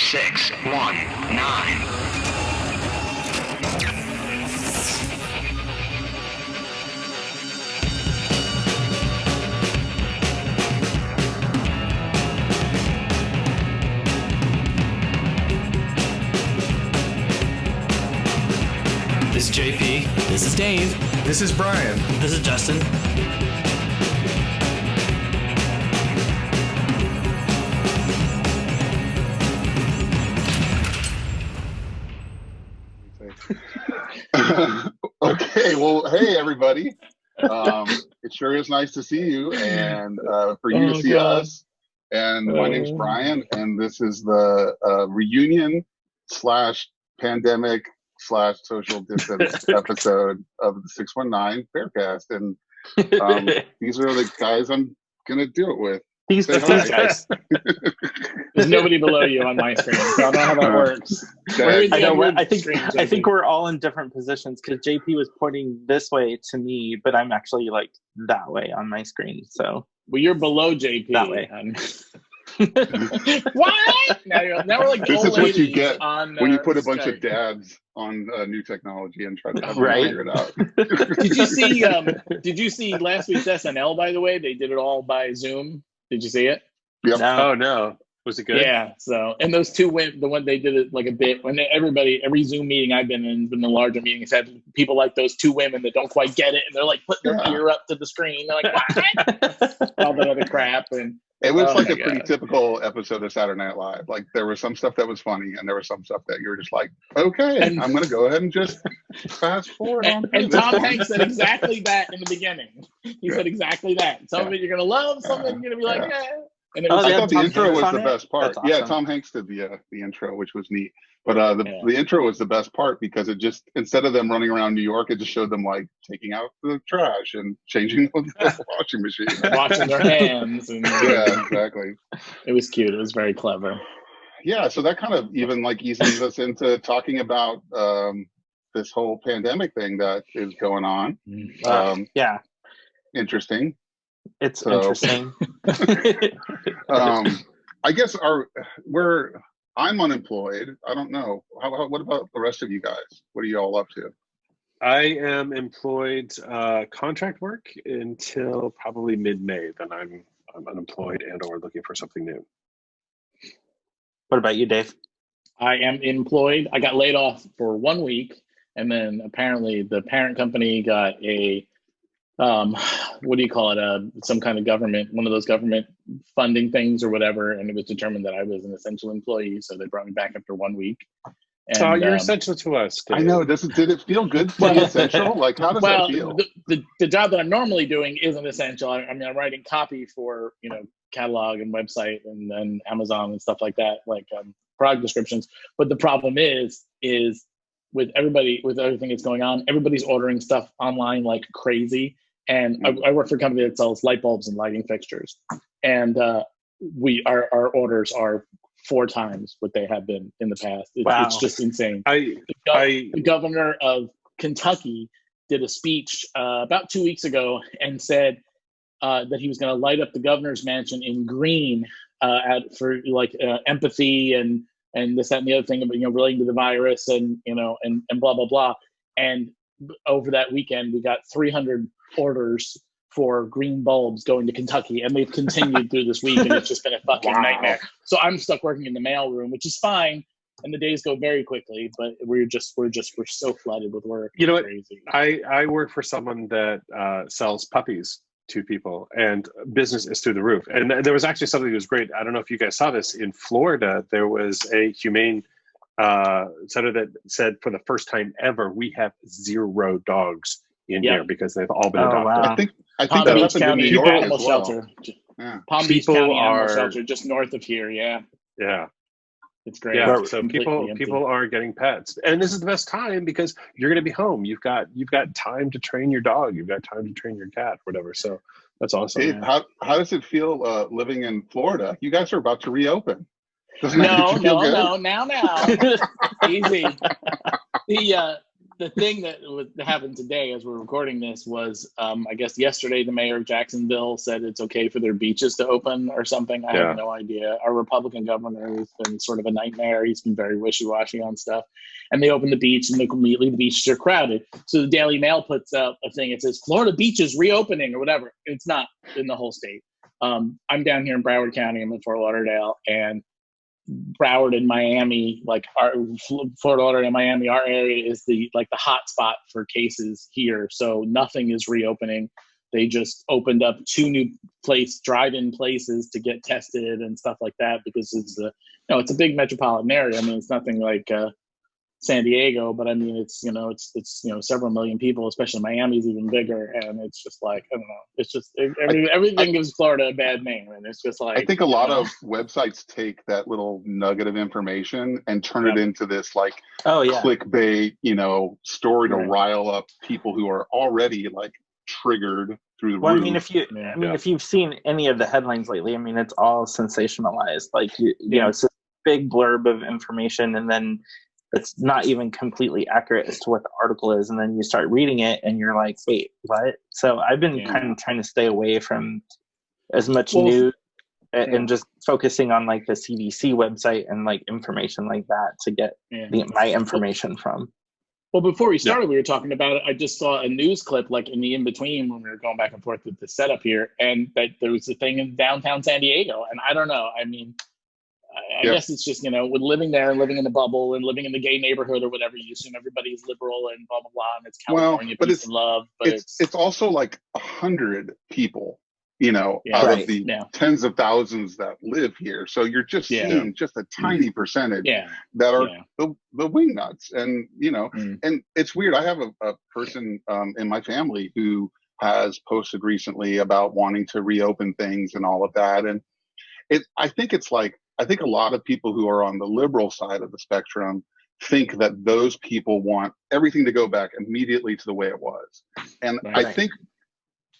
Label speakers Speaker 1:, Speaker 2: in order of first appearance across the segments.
Speaker 1: 619.
Speaker 2: This is JP.
Speaker 3: This is Dave.
Speaker 4: This is Brian.
Speaker 3: This is Justin.
Speaker 5: Okay, well, hey everybody. It sure is nice to see you, and for you to see us. And my name's Brian, and this is the reunion / pandemic / social distance episode of the 619 Bearcast. And these are the guys I'm gonna do it with.
Speaker 6: These guys. There's nobody below you on my screen, so I don't know how that works.
Speaker 3: I think we're all in different positions because JP was pointing this way to me, but I'm actually like that way on my screen. So
Speaker 6: well, you're below JP
Speaker 3: that way.
Speaker 6: What? Now we're like
Speaker 5: this is what you get when you put a
Speaker 6: Skype.
Speaker 5: bunch of dads on new technology and try to have them figure it out.
Speaker 6: Did you see last week's SNL? By the way, they did it all by Zoom. Did you see it?
Speaker 5: Yep.
Speaker 2: No. Oh no. Was it good?
Speaker 6: Yeah. So, and those two went, the one they did it like a bit when every Zoom meeting I've been in, the larger meetings, had people like those two women that don't quite get it, and they're like putting their ear up to the screen. They're like, what? All that other crap. And
Speaker 5: it was like a pretty typical episode of Saturday Night Live. Like there was some stuff that was funny, and there was some stuff that you were just like, okay, and I'm going to go ahead and just fast forward.
Speaker 6: And Tom Hanks said exactly that in the beginning. He said exactly that. Some of it you're going to love, some of it you're going to be like, eh. And it was,
Speaker 5: I thought the intro
Speaker 3: Hanks
Speaker 5: was the
Speaker 3: it?
Speaker 5: best part.
Speaker 3: Awesome.
Speaker 5: Yeah, Tom Hanks did the intro, which was neat. But the intro was the best part because it just, instead of them running around New York, it just showed them like taking out the trash and changing the washing machine,
Speaker 6: washing their hands. And,
Speaker 5: yeah, exactly.
Speaker 6: It was cute. It was very clever.
Speaker 5: Yeah, so that kind of even like eases us into talking about this whole pandemic thing that is going on.
Speaker 3: Yeah,
Speaker 5: interesting.
Speaker 3: It's interesting.
Speaker 5: I guess I'm unemployed. I don't know. What about the rest of you guys? What are you all up to?
Speaker 2: I am employed contract work until probably mid-May. Then I'm unemployed and or looking for something new.
Speaker 3: What about you, Dave?
Speaker 6: I am employed. I got laid off for 1 week, and then apparently the parent company got a what do you call it? Some kind of government, one of those government funding things or whatever, and it was determined that I was an essential employee, so they brought me back after 1 week. And,
Speaker 2: you're essential to us, Dave.
Speaker 5: I know. Did it feel good to be essential? Like, how does that feel?
Speaker 6: The job that I'm normally doing isn't essential. I mean, I'm writing copy for catalog and website and then Amazon and stuff like that, like product descriptions. But the problem is with everything that's going on, everybody's ordering stuff online like crazy. And I work for a company that sells light bulbs and lighting fixtures, and our orders are 4 times what they have been in the past. It's just insane. The governor of Kentucky did a speech about 2 weeks ago and said that he was going to light up the governor's mansion in green for empathy and this, that, and the other thing, relating to the virus and blah blah blah. And over that weekend, we got 300 orders for green bulbs going to Kentucky, and they've continued through this week, and it's just been a fucking nightmare. So I'm stuck working in the mail room, which is fine, and the days go very quickly, but we're so flooded with work.
Speaker 2: You know what?
Speaker 6: Crazy.
Speaker 2: I work for someone that sells puppies to people, and business is through the roof. And there was actually something that was great. I don't know if you guys saw this. In Florida, there was a humane center that said, for the first time ever, we have 0 dogs in here because they've all been adopted.
Speaker 3: Wow.
Speaker 5: I think
Speaker 6: Palm
Speaker 5: that
Speaker 6: Beach
Speaker 5: happened in
Speaker 6: County
Speaker 5: New York
Speaker 6: Animal
Speaker 5: as well.
Speaker 6: Shelter.
Speaker 5: Yeah.
Speaker 6: Palm Beach
Speaker 2: People
Speaker 6: County Animal
Speaker 2: are-
Speaker 6: Shelter, just north of here. Yeah, it's great.
Speaker 2: Yeah,
Speaker 6: It's
Speaker 2: so
Speaker 6: completely empty.
Speaker 2: people are getting pets, and this is the best time because you're going to be home. You've got time to train your dog. You've got time to train your cat, whatever. So that's awesome.
Speaker 5: Dave, how does it feel living in Florida? You guys are about to reopen.
Speaker 6: No, now. Easy. the thing that happened today as we're recording this was, I guess yesterday the mayor of Jacksonville said it's okay for their beaches to open or something. I have no idea. Our Republican governor has been sort of a nightmare. He's been very wishy-washy on stuff. And they open the beach and immediately the beaches are crowded. So the Daily Mail puts out a thing. It says Florida beaches reopening or whatever. It's not in the whole state. I'm down here in Broward County. I'm in Fort Lauderdale, and Broward and Miami, like our Fort Lauderdale and Miami, our area is the hot spot for cases here. So nothing is reopening. They just opened up 2 new drive-in places to get tested and stuff like that because it's a big metropolitan area. I mean, it's nothing like San Diego, but I mean, it's several million people, especially Miami's even bigger. And it's just like, I don't know. It's just, everything gives Florida a bad name. And it's just like,
Speaker 5: I think a lot of websites take that little nugget of information and turn it into this clickbait, story to rile up people who are already like triggered through the roof.
Speaker 3: I mean, if you've seen any of the headlines lately, I mean, it's all sensationalized. Like, it's a big blurb of information, and then it's not even completely accurate as to what the article is, and then you start reading it and you're like, wait, what? So I've been kind of trying to stay away from as much news and just focusing on like the CDC website and like information like that to get my information from.
Speaker 6: Well, before we started, we were talking about it. I just saw a news clip like in the in-between when we were going back and forth with the setup here, and that there was a thing in downtown San Diego, and I don't know. I mean, I guess it's just, with living there and living in the bubble and living in the gay neighborhood or whatever, you assume everybody's liberal and blah, blah, blah. And it's California, peace and love. But
Speaker 5: it's also like 100 people, out of the tens of thousands that live here. So you're just seeing just a tiny percentage that are the wingnuts. And, and it's weird. I have a person in my family who has posted recently about wanting to reopen things and all of that. And I think a lot of people who are on the liberal side of the spectrum think that those people want everything to go back immediately to the way it was. And I think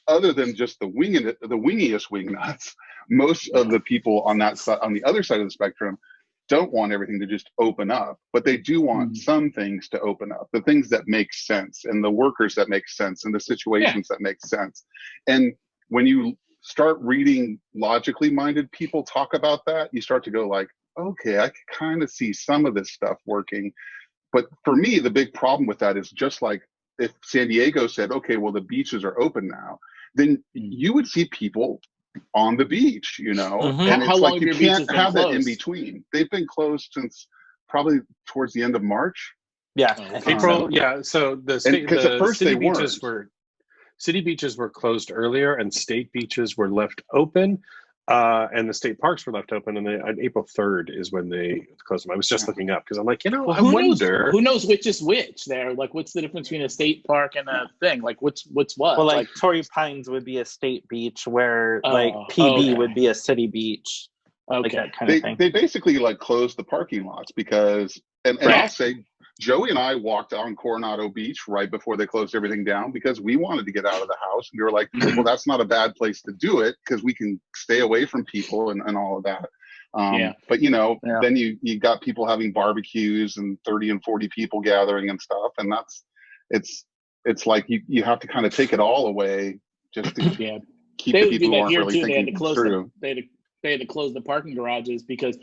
Speaker 5: other than just the wingiest wingnuts, most of the people on that side, on the other side of the spectrum, don't want everything to just open up, but they do want some things to open up, the things that make sense and the workers that make sense and the situations that make sense. And when you start reading logically minded people talk about that, you start to go like, okay, I can kind of see some of this stuff working. But for me, the big problem with that is just like if San Diego said, okay, well, the beaches are open now, then you would see people on the beach, And it's
Speaker 6: How
Speaker 5: like
Speaker 6: long
Speaker 5: you can't have that in between. They've been closed since probably towards the end of March.
Speaker 3: Yeah.
Speaker 2: April. So the city beaches were city beaches were closed earlier, and state beaches were left open, and the state parks were left open. And on April 3rd is when they closed them. I was just looking up because I'm like, I wonder
Speaker 6: who knows which is which. There, like, what's the difference between a state park and a thing? Like, what's what?
Speaker 3: Well, like Torrey Pines would be a state beach, where PB would be a city beach. Like that kind of thing.
Speaker 5: They basically like closed the parking lots because, and I'll say, Joey and I walked on Coronado Beach right before they closed everything down because we wanted to get out of the house. And we were like, well, that's not a bad place to do it because we can stay away from people and all of that. But, then you got people having barbecues and 30 and 40 people gathering and stuff. And it's like you have to kind of take it all away just to keep the people who aren't really thinking through.
Speaker 6: They had to close the parking garages because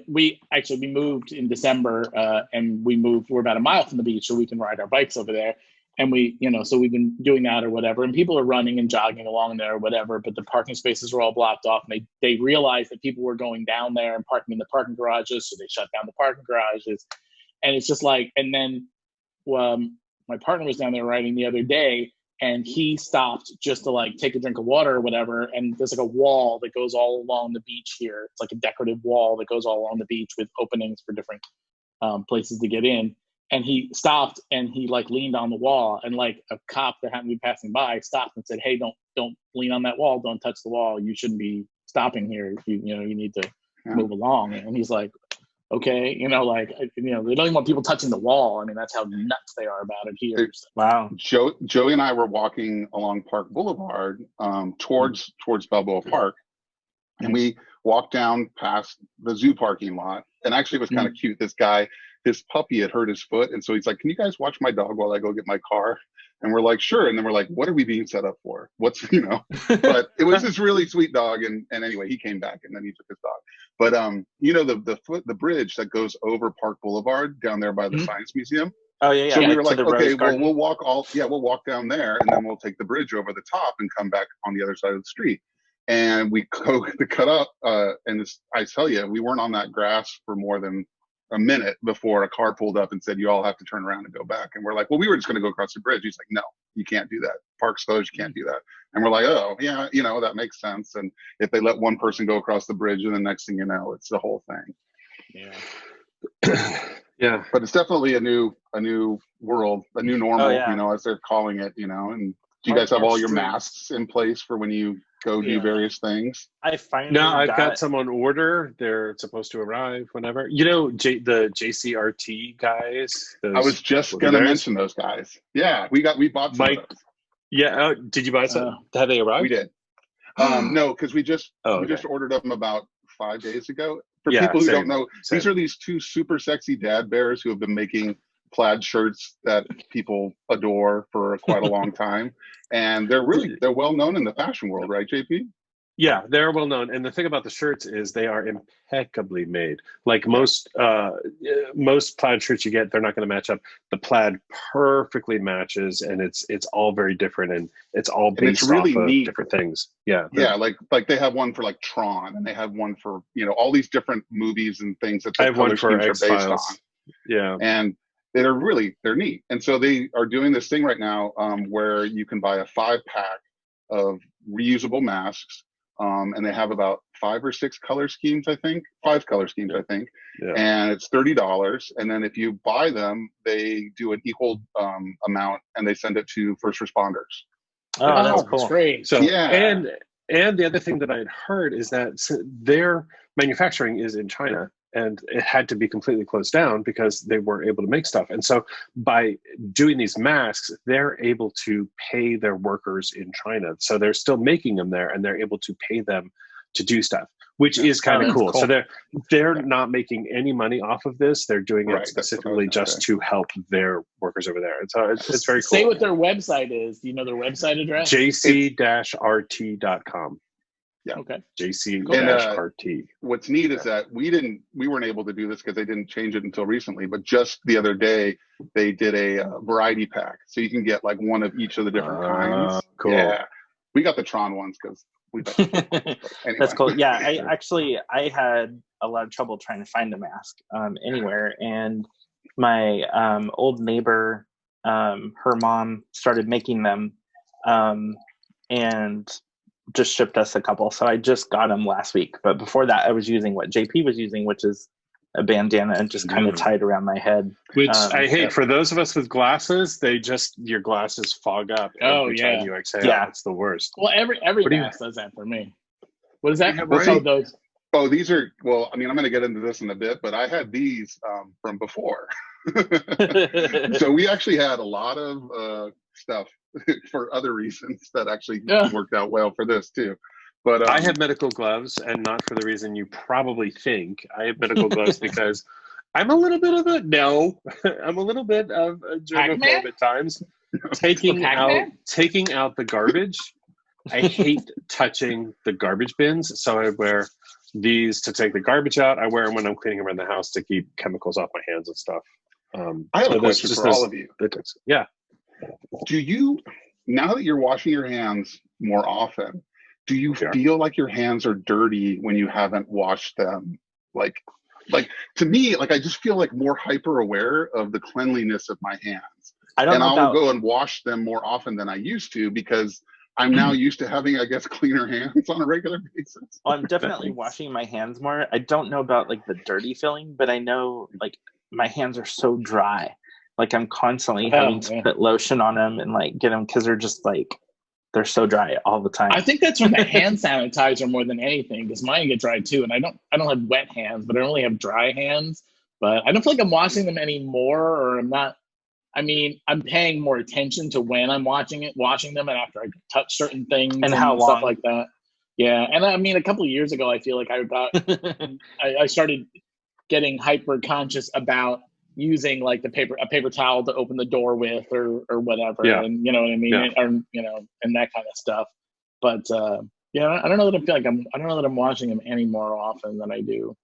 Speaker 6: we moved in December and we're about a mile from the beach so we can ride our bikes over there. And so we've been doing that or whatever. And people are running and jogging along there or whatever, but the parking spaces were all blocked off. And they realized that people were going down there and parking in the parking garages. So they shut down the parking garages. And it's just like, and then my partner was down there riding the other day, and he stopped just to like take a drink of water or whatever. And there's like a wall that goes all along the beach here. It's like a decorative wall that goes all along the beach with openings for different places to get in. And he stopped and he like leaned on the wall, and like a cop that happened to be passing by stopped and said, "Hey, don't lean on that wall. Don't touch the wall. You shouldn't be stopping here. You need to move along." And he's like, okay, they don't even want people touching the wall. I mean, that's how nuts they are about it here.
Speaker 3: Wow.
Speaker 5: Joey and I were walking along Park Boulevard towards Balboa Park, and we walked down past the zoo parking lot. And actually it was kind of cute. This guy his puppy had hurt his foot, and so he's like, "Can you guys watch my dog while I go get my car?" And we're like, "Sure." And then we're like, "What are we being set up for? What's But it was this really sweet dog, and anyway, he came back and then he took his dog. But the bridge that goes over Park Boulevard down there by the Science Museum.
Speaker 3: Oh yeah.
Speaker 5: So we were
Speaker 3: like
Speaker 5: like, okay, well we'll walk down there, and then we'll take the bridge over the top and come back on the other side of the street. And we go to cut up, and I tell you, we weren't on that grass for more than a minute before a car pulled up and said, "You all have to turn around and go back." And we're like, "Well, we were just going to go across the bridge." He's like, "No, you can't do that. Park's closed. You can't do that." And we're like, "Oh, yeah, that makes sense." And if they let one person go across the bridge, and the next thing you know, it's the whole thing.
Speaker 2: Yeah. Yeah.
Speaker 5: But it's definitely a new world, a new normal,
Speaker 3: Oh,
Speaker 5: as they're calling it, And do you guys have all your masks in place for when you go do various things?
Speaker 3: I finally
Speaker 2: No, I've got some on order. They're supposed to arrive whenever. The JCRT guys.
Speaker 5: I was just gonna mention those guys. Yeah, we bought some of those.
Speaker 2: Yeah, did you buy some? Have they arrived?
Speaker 5: We did. No, because we just ordered them about 5 days ago. For people who don't know, these are these two super sexy dad bears who have been making plaid shirts that people adore for quite a long time, and they're well known in the fashion world, right, JP?
Speaker 2: Yeah, they're well known, and the thing about the shirts is they are impeccably made. Like most plaid shirts you get, they're not going to match up. The plaid perfectly matches, and it's all very different, and it's all based off of different things. Yeah,
Speaker 5: like they have one for like Tron, and they have one for all these different movies and things that
Speaker 2: I have one for
Speaker 5: X are based on.
Speaker 2: Yeah,
Speaker 5: and they're neat. And so they are doing this thing right now where you can buy a 5-pack of reusable masks. And they have about 5 or 6 color schemes, I think. 5 color schemes, I think. Yeah. And it's $30. And then if you buy them, they do an equal amount, and they send it to first responders.
Speaker 3: Oh, that's cool.
Speaker 6: That's great.
Speaker 2: So, yeah. And the other thing that I had heard is that their manufacturing is in China, and it had to be completely closed down because they weren't able to make stuff. And so by doing these masks, they're able to pay their workers in China. So they're still making them there, and they're able to pay them to do stuff, which is kind of cool. So they're not making any money off of this. They're doing it specifically just to help their workers over there. And so it's very cool.
Speaker 6: Say what their website is. Do you know their website address?
Speaker 2: jc-rt.com. Yeah.
Speaker 6: Okay.
Speaker 2: JC-RT.
Speaker 5: What's neat is that we weren't able to do this because they didn't change it until recently, but just the other day they did a variety pack. So you can get like one of each of the different kinds.
Speaker 2: Cool.
Speaker 5: Yeah. We got the Tron ones because we got anyway.
Speaker 3: That's cool. Yeah. I had a lot of trouble trying to find a mask anywhere. And my old neighbor, her mom started making them and just shipped us a couple. So I just got them last week. But before that, I was using what JP was using, which is a bandana and just kind of tied around my head.
Speaker 2: Which I hate. For those of us with glasses, your glasses fog up every time you exhale. Yeah. It's the worst.
Speaker 6: Well, every mask does that for me. What is that?
Speaker 5: Those? Oh, these are, well, I mean, I'm going to get into this in a bit, but I had these from before. So we actually had a lot of stuff for other reasons that actually worked out well for this too. But
Speaker 2: I have medical gloves, and not for the reason you probably think. I have medical gloves because I'm a little bit of a germaphobe at times. Taking out the garbage. I hate touching the garbage bins, so I wear these to take the garbage out. I wear them when I'm cleaning around the house to keep chemicals off my hands and stuff.
Speaker 5: I have a question for all of you.
Speaker 2: Yeah.
Speaker 5: Do you, now that you're washing your hands more often, do you feel like your hands are dirty when you haven't washed them? Like to me, like I just feel like more hyper aware of the cleanliness of my hands. I'll go and wash them more often than I used to because I'm now used to having, I guess, cleaner hands on a regular basis.
Speaker 3: Well, I'm definitely washing my hands more. I don't know about like the dirty feeling, but I know like my hands are so dry. Like I'm constantly having to put lotion on them and like get them because they're just like, they're so dry all the time.
Speaker 6: I think that's from the hand sanitizer more than anything because mine get dry too. And I don't have wet hands, but I only have dry hands. But I don't feel like I'm washing them anymore, or I'm not. I mean, I'm paying more attention to when I'm washing them, and after I touch certain things
Speaker 3: and how long,
Speaker 6: stuff like that. Yeah, and I mean, a couple of years ago, I feel like I started getting hyper conscious about using like a paper towel to open the door with or whatever.
Speaker 2: Yeah.
Speaker 6: And you know what I mean?
Speaker 2: Yeah.
Speaker 6: Or, you know, and that kind of stuff. But yeah, I don't know that I don't know that I'm washing them any more often than I do.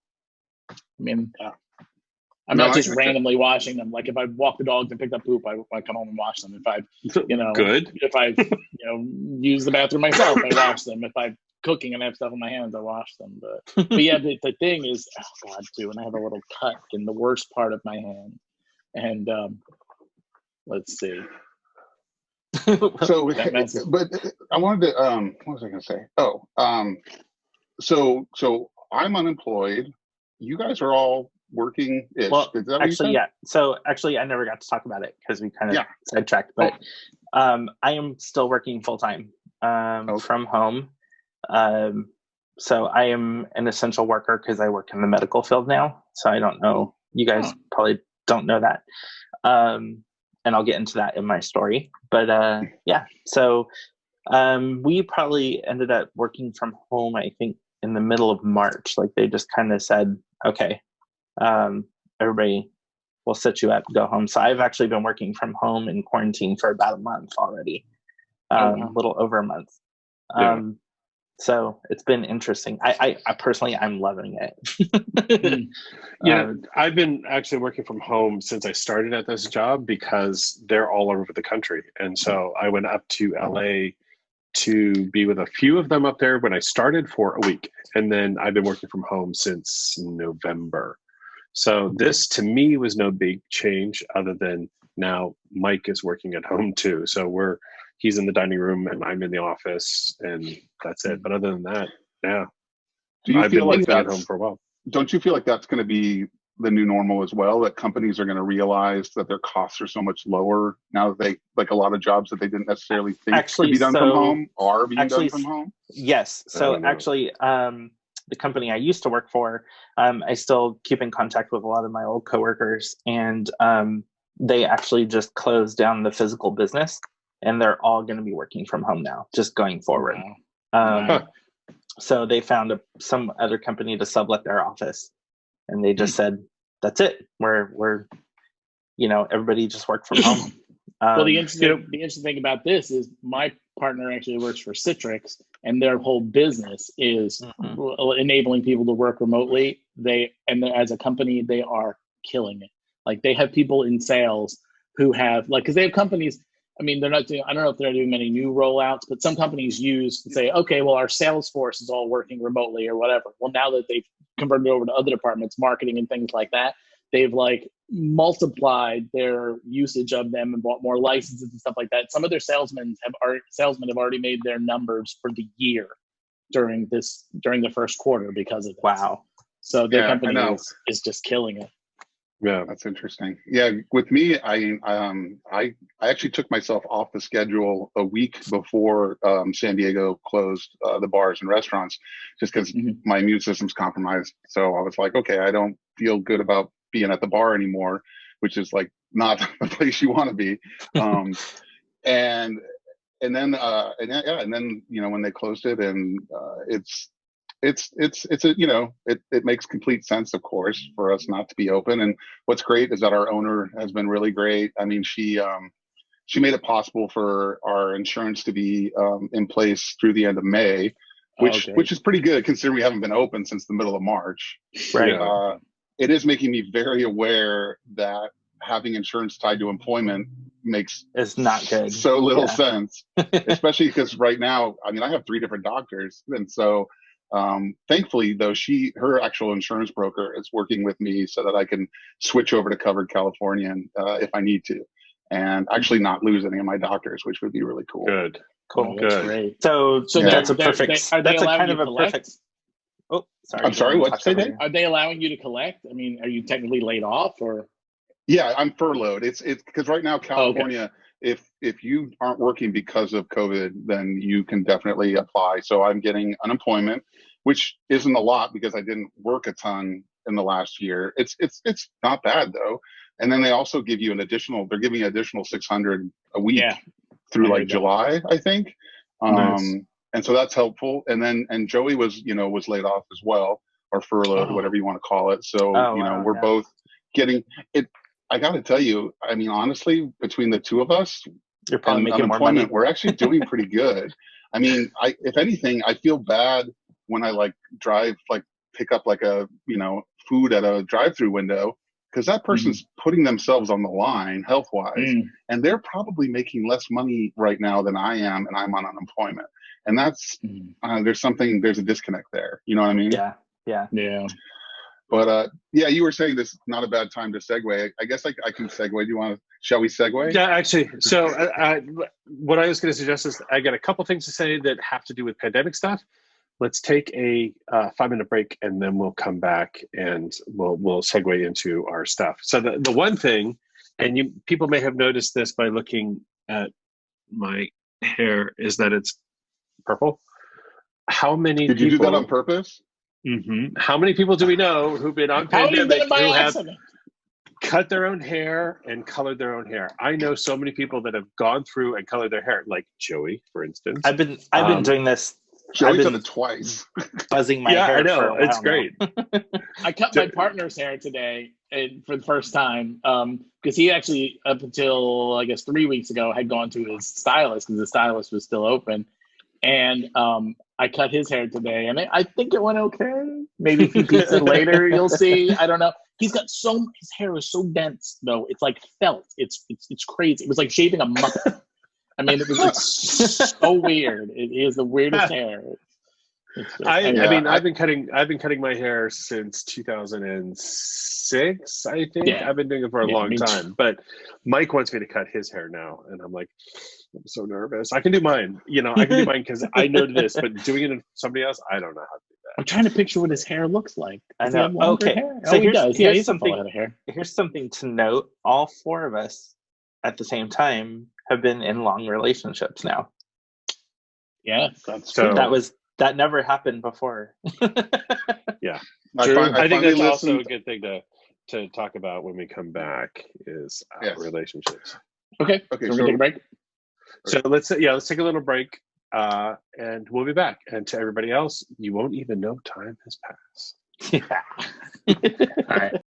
Speaker 6: I mean, I'm
Speaker 5: No,
Speaker 6: not
Speaker 5: I
Speaker 6: just
Speaker 5: get that.
Speaker 6: randomly washing them. Like if I walk the dogs and picked up poop, I come home and wash them. If I, you know,
Speaker 2: Good.
Speaker 6: if I, you know, use the bathroom myself, I wash them. If I'm cooking and I have stuff in my hands, I wash them. But yeah, the thing is, oh God, too, and I have a little cut in the worst part of my hand. And let's see.
Speaker 5: So,
Speaker 6: That messes-
Speaker 5: but I wanted to, what was I going to say? Oh, so I'm unemployed. You guys are all working.
Speaker 3: Well,
Speaker 5: Is that what you said?
Speaker 3: actually, yeah. So actually, I never got to talk about it because we kind of
Speaker 5: Yeah.
Speaker 3: sidetracked. But I am still working full time from home. So I am an essential worker because I work in the medical field now. So I don't know. You guys probably don't know that. And I'll get into that in my story. But yeah, so we probably ended up working from home, I think, in the middle of March. Like they just kind of said, okay, everybody will set you up, go home. So I've actually been working from home in quarantine for about a month already, a little over a month. So it's been interesting. I personally, I'm loving it.
Speaker 2: Yeah, I've been actually working from home since I started at this job because they're all over the country. And so I went up to LA to be with a few of them up there when I started for a week. And then I've been working from home since November. So this to me was no big change other than now Mike is working at home too. So he's in the dining room and I'm in the office and that's it. But other than that, yeah.
Speaker 5: Do you
Speaker 2: I've
Speaker 5: feel
Speaker 2: been
Speaker 5: like
Speaker 2: working at
Speaker 5: that's,
Speaker 2: home for a while.
Speaker 5: don't you feel like that's going to be the new normal as well? That companies are going to realize that their costs are so much lower now that they, like a lot of jobs that they didn't necessarily think could be done from home are being done from home?
Speaker 3: Yes. So actually, the company I used to work for, I still keep in contact with a lot of my old coworkers, and they actually just closed down the physical business, and they're all going to be working from home now, just going forward.
Speaker 6: Wow.
Speaker 3: So they found some other company to sublet their office, and they just said, "That's it. We're, you know, everybody just work from home."
Speaker 6: Well, the interesting thing about this is my partner actually works for Citrix, and their whole business is enabling people to work remotely. As a company, they are killing it. Like they have people in sales who have because they have companies. I mean, they're not doing. I don't know if they're doing many new rollouts, but some companies use to say, okay, well, our sales force is all working remotely or whatever. Well, now that they've converted over to other departments, marketing and things like that, they've like multiplied their usage of them and bought more licenses and stuff like that. Some of their salesmen have already made their numbers for the year during the first quarter because of this.
Speaker 3: Wow.
Speaker 6: So their company is just killing it.
Speaker 5: Yeah, that's interesting. Yeah, with me, I actually took myself off the schedule a week before San Diego closed the bars and restaurants, just because my immune system's compromised. So I was like, okay, I don't feel good about being at the bar anymore, which is like not the place you want to be. And then you know, when they closed it, and it's a, you know, it makes complete sense, of course, for us not to be open. And what's great is that our owner has been really great. I mean, she made it possible for our insurance to be in place through the end of May, which is pretty good considering we haven't been open since the middle of March.
Speaker 3: Right.
Speaker 5: It is making me very aware that having insurance tied to employment makes
Speaker 3: not good.
Speaker 5: So little sense, especially because right now, I mean, I have 3 different doctors, and so thankfully, though, her actual insurance broker is working with me so that I can switch over to covered California if I need to, and actually not lose any of my doctors, which would be really cool.
Speaker 2: Good.
Speaker 3: Cool.
Speaker 6: That's great.
Speaker 3: So that's a perfect.
Speaker 6: Are they
Speaker 3: that's a
Speaker 6: allowing
Speaker 3: kind
Speaker 6: you
Speaker 3: of
Speaker 6: to
Speaker 3: a
Speaker 6: collect?
Speaker 3: perfect. Oh, sorry.
Speaker 5: I'm sorry. What say, Dave?
Speaker 6: Are they allowing you to collect? I mean, are you technically laid off or?
Speaker 5: Yeah, I'm furloughed. It's because right now California, if you aren't working because of COVID, then you can definitely apply. So I'm getting unemployment, which isn't a lot because I didn't work a ton in the last year. It's not bad though. And then they also give you they're giving you additional $600 a week through like July, I think.
Speaker 2: Nice.
Speaker 5: And so that's helpful. And Joey was laid off as well, or furloughed, whatever you want to call it. So, we're both getting it. I got to tell you, I mean, honestly, between the two of us
Speaker 3: You're probably
Speaker 5: and
Speaker 3: making more money.
Speaker 5: unemployment, we're actually doing pretty good. I mean, if anything, I feel bad when I like pick up like a, food at a drive-through window, because that person's putting themselves on the line health-wise, and they're probably making less money right now than I am, and I'm on unemployment. And that's, there's a disconnect there. You know what I mean?
Speaker 3: Yeah.
Speaker 5: But yeah, you were saying this is not a bad time to segue. I guess I can segue. Shall we segue?
Speaker 2: Yeah, actually. So what I was going to suggest is I got a couple things to say that have to do with pandemic stuff. Let's take a 5-minute break, and then we'll come back and we'll segue into our stuff. So the one thing, and people may have noticed this by looking at my hair, is that it's purple. How many
Speaker 5: Did you do that on purpose?
Speaker 2: Mm-hmm. How many people do we know who've been on pandemic who have cut their own hair and colored their own hair? I know so many people that have gone through and colored their hair, like Joey, for instance.
Speaker 3: I've been doing this.
Speaker 5: Joey's done it twice.
Speaker 3: Buzzing my hair.
Speaker 2: I know, it's great.
Speaker 6: I cut my partner's hair today for the first time, because he actually, up until I guess 3 weeks ago, had gone to his stylist because the stylist was still open, and I cut his hair today, and I think it went okay. Maybe if he beats it later, you'll see. I don't know. His hair is so dense though. It's like felt. It's crazy. It was like shaving a muppet. I mean, it was like so weird. It is the weirdest hair.
Speaker 2: I mean, I've been cutting my hair since 2006. I think I've been doing it for a long time. But Mike wants me to cut his hair now, and I'm like, I'm so nervous. I can do mine. I can do mine because I know this. But doing it in somebody else, I don't know how to do that.
Speaker 6: I'm trying to picture what his hair looks like.
Speaker 3: Does he have longer hair?
Speaker 6: So he does. Yeah, he's something out of hair.
Speaker 3: Here's something to note: all four of us at the same time have been in long relationships now.
Speaker 6: Yeah,
Speaker 2: that's true.
Speaker 3: That never happened before.
Speaker 2: Yeah,
Speaker 5: I
Speaker 2: think that's also a good thing to talk about when we come back is relationships.
Speaker 6: Okay. So we're gonna take a break.
Speaker 2: So let's take a little break, and we'll be back. And to everybody else, you won't even know time has passed.
Speaker 3: Yeah. All right.